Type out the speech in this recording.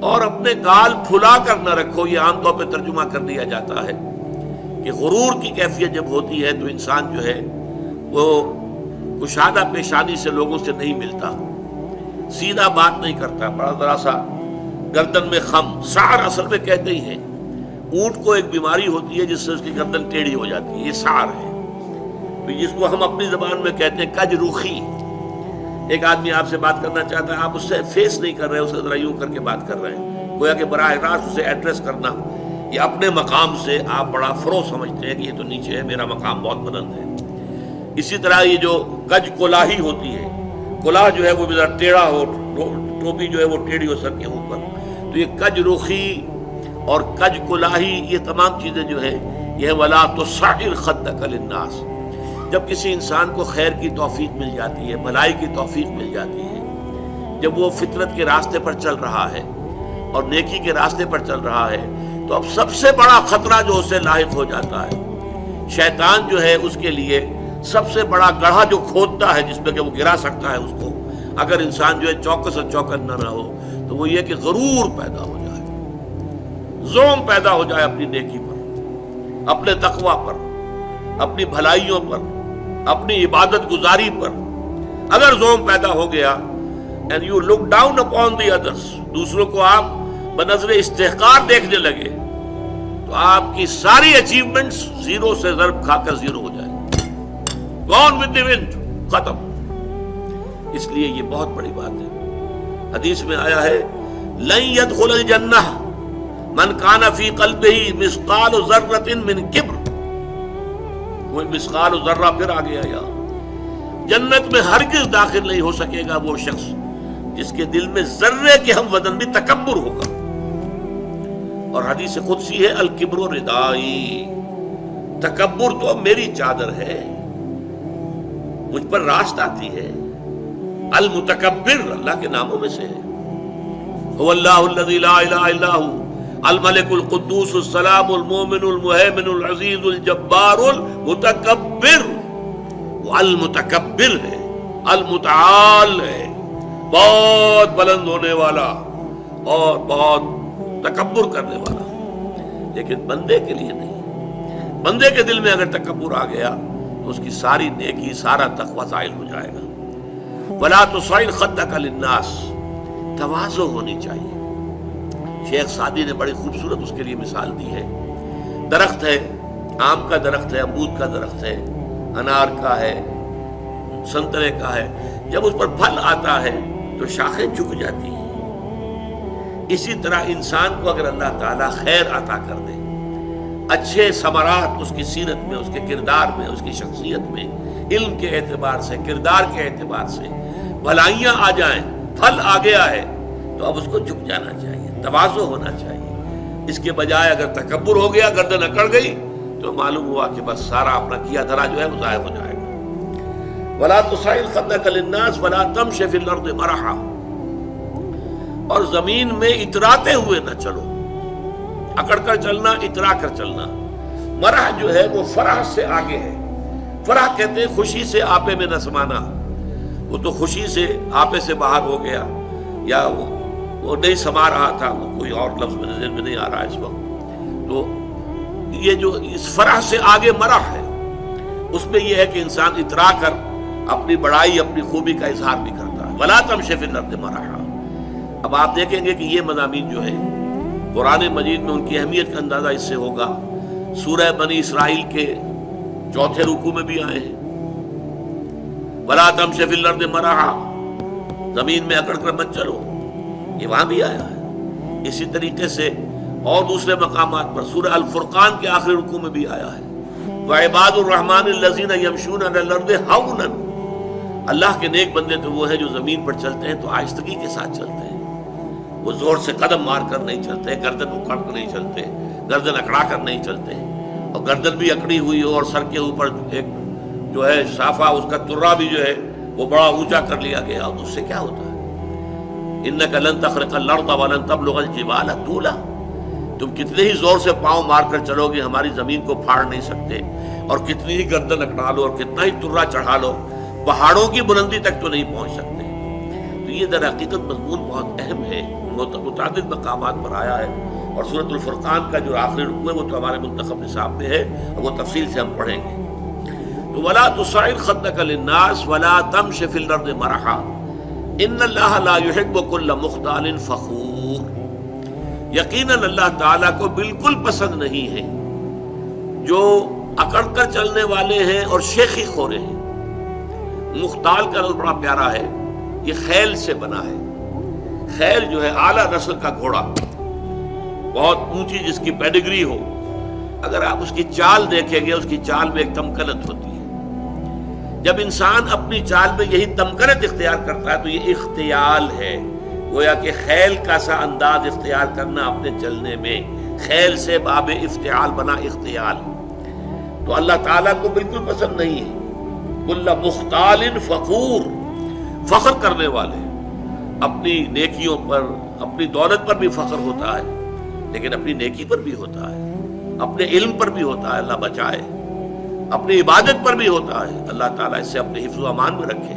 اور اپنے گال پھلا کر نہ رکھو، یہ عام طور پہ ترجمہ کر دیا جاتا ہے کہ غرور کی کیفیت جب ہوتی ہے تو انسان جو ہے وہ کشادہ پیشانی سے لوگوں سے نہیں ملتا، سیدھا بات نہیں کرتا، بڑا ذرا سا گردن میں خم، سعر اصل میں کہتے ہی ہیں، اونٹ کو ایک بیماری ہوتی ہے جس سے اس کی گردن ٹیڑھی ہو جاتی ہے، یہ سعر ہے، تو جس کو ہم اپنی زبان میں کہتے ہیں کج روخی۔ ایک آدمی آپ سے بات کرنا چاہتا ہے، آپ اس سے فیس نہیں کر رہے، اسے ذرا یوں کر کے بات کر رہے ہیں، گویا کہ براہ راست اسے ایڈریس کرنا، یہ اپنے مقام سے آپ بڑا فرو سمجھتے ہیں کہ یہ تو نیچے ہے، میرا مقام بہت بلند ہے۔ اسی طرح یہ جو کج کولاہی ہوتی ہے، کولاہ جو ہے وہ ذرا ٹیڑھا ہو، ٹوپی جو ہے وہ ٹیڑھی ہو سر کے اوپر، تو یہ کج رخی اور کج کولاہی، یہ تمام چیزیں جو ہے یہ ولا تصعر خدک للناس۔ جب کسی انسان کو خیر کی توفیق مل جاتی ہے، بھلائی کی توفیق مل جاتی ہے، جب وہ فطرت کے راستے پر چل رہا ہے اور نیکی کے راستے پر چل رہا ہے، تو اب سب سے بڑا خطرہ جو اسے لاحق ہو جاتا ہے، شیطان جو ہے اس کے لیے سب سے بڑا گڑھا جو کھودتا ہے جس پہ کہ وہ گرا سکتا ہے اس کو، اگر انسان جو ہے چوکس اور چوکنا نہ ہو، تو وہ یہ کہ غرور پیدا ہو جائے، زوم پیدا ہو جائے اپنی نیکی پر، اپنے تقوی پر، اپنی بھلائیوں پر، اپنی عبادت گزاری پر اگر زوم پیدا ہو گیا، and you look down upon the others، دوسروں کو آپ بنظر استحقار دیکھنے لگے، تو آپ کی ساری اچیومنٹس زیرو سے ضرب کھا کر زیرو ہو جائے، gone with the wind، ختم۔ اس لیے یہ بہت بڑی بات ہے۔ حدیث میں آیا ہے لن يدخل الجنہ من کان فی قلبہ مثقال ذرۃ من کبر، وہ مثقال ذرہ پھر آ گیا، یا جنت میں ہرگز داخل نہیں ہو سکے گا وہ شخص جس کے دل میں ذرے کے ہم وزن بھی تکبر ہوگا۔ اور حدیث قدسی ہے الکبر ردائی، تکبر تو میری چادر ہے، مجھ پر راست آتی ہے۔ المتکبر اللہ کے ناموں میں سے ہے، هو اللہ الذی لا الہ الا هو الملک القدوس السلام المومن المہیمن العزیز الجبار المتکبر، وہ المتکبر ہے، المتعال ہے، بہت بلند ہونے والا اور بہت تکبر کرنے والا، لیکن بندے کے لیے نہیں۔ بندے کے دل میں اگر تکبر آ گیا تو اس کی ساری نیکی، سارا تقوی زائل ہو جائے گا۔ ولا تصعر خدک للناس، تواضع ہونی چاہیے۔ شیخ سعدی نے بڑی خوبصورت اس کے لیے مثال دی ہے، درخت ہے، آم کا درخت ہے، امرود کا درخت ہے، انار کا ہے، سنترے کا ہے، جب اس پر پھل آتا ہے تو شاخیں جھک جاتی ہیں۔ اسی طرح انسان کو اگر اللہ تعالیٰ خیر عطا کر دے، اچھے ثمرات اس کی سیرت میں، اس کے کردار میں، اس کی شخصیت میں، علم کے اعتبار سے، کردار کے اعتبار سے بھلائیاں آ جائیں، پھل آ گیا ہے، تو اب اس کو جھک جانا چاہیے، تواضع ہونا چاہیے۔ اس کے بجائے اگر تکبر ہو گیا، گردن اکڑ گئی، تو معلوم ہوا کہ بس سارا اپنا کیا دھرا جو ہے وہ ضائع ہو جائے گا۔ ولا تصعر خدک للناس ولا تمش فی الارض مرحا، اور زمین میں اتراتے ہوئے نہ چلو، اکڑ کر چلنا، اترا کر چلنا۔ مرح جو ہے وہ فرح سے آگے ہے، فرح کہتے ہیں خوشی سے آپے میں نہ سمانا، وہ تو خوشی سے آپے سے باہر ہو گیا، یا وہ نہیں سما رہا تھا، وہ کوئی اور لفظ میرے ذہن میں نہیں آ رہا اس وقت۔ تو یہ جو اس فرح سے آگے مرح ہے، اس میں یہ ہے کہ انسان اترا کر اپنی بڑائی، اپنی خوبی کا اظہار بھی کرتا ہے۔ ولا تمش فی الارض مرحا۔ اب آپ دیکھیں گے کہ یہ مضامین جو ہے قرآن مجید میں ان کی اہمیت کا اندازہ اس سے ہوگا، سورہ بنی اسرائیل کے 4 رکوع میں بھی آئے ہیں، ولا تمش فی الارض مرحا، زمین میں اکڑ کر مت چلو، یہ وہاں بھی آیا ہے۔ اسی طریقے سے اور دوسرے مقامات پر سورہ الفرقان کے آخری رکوع میں بھی آیا ہے، وعباد الرحمن الذین یمشون علی الارض ہونا، اللہ کے نیک بندے تو وہ ہیں جو زمین پر چلتے ہیں تو آہستگی کے ساتھ چلتے ہیں، وہ زور سے قدم مار کر نہیں چلتے، گردن اکھاڑ کر نہیں چلتے، گردن اکڑا کر نہیں چلتے، اور گردن بھی اکڑی ہوئی ہو اور سر کے اوپر ایک جو ہے صافہ، اس کا ترا بھی جو ہے وہ بڑا اونچا کر لیا گیا، اس سے کیا ہوتا ہے؟ انک لن تخرق الارض ولن تبلغ الجبال طولا، تم کتنے ہی زور سے پاؤں مار کر چلو گے ہماری زمین کو پھاڑ نہیں سکتے، اور کتنی ہی گردن اکڑا لو اور کتنا ہی ترا چڑھا لو، پہاڑوں کی بلندی تک تو نہیں پہنچ سکتے۔ تو یہ در حقیقت مضمون بہت اہم ہے، متعدد مقامات پر آیا ہے، اور سورۃ الفرقان کا جو آخری رکوع ہے وہ تو ہمارے منتخب نصاب میں ہے، اور وہ تفصیل سے ہم پڑھیں گے۔ تو ولا تصعر خدك للناس ولا تمش في الارض مرحا ان اللہ لا يحب كل مختال فخور۔ یقیناً اللہ تعالیٰ کو بالکل پسند نہیں ہے جو اکڑ کر چلنے والے ہیں اور شیخی خورے ہیں۔ مختال کا لفظ بڑا پیارا ہے، یہ خیل سے بنا ہے۔ خیل جو ہے اعلیٰ نسل کا گھوڑا، بہت اونچی جس کی پیڈگری ہو، اگر آپ اس کی چال دیکھیں گے اس کی چال میں ایک تمکنت ہوتی ہے۔ جب انسان اپنی چال میں یہی تمکنت اختیار کرتا ہے تو یہ اختیال ہے، گویا کہ خیل کا سا انداز اختیار کرنا اپنے چلنے میں، خیل سے باب افتعال بنا اختیال، تو اللہ تعالیٰ کو بالکل پسند نہیں ہے۔ کل مختال فخور، فخر کرنے والے، اپنی نیکیوں پر، اپنی دولت پر بھی فخر ہوتا ہے، لیکن اپنی نیکی پر بھی ہوتا ہے، اپنے علم پر بھی ہوتا ہے، اللہ بچائے، اپنی عبادت پر بھی ہوتا ہے، اللہ تعالیٰ اس سے اپنے حفظ و امان میں رکھے۔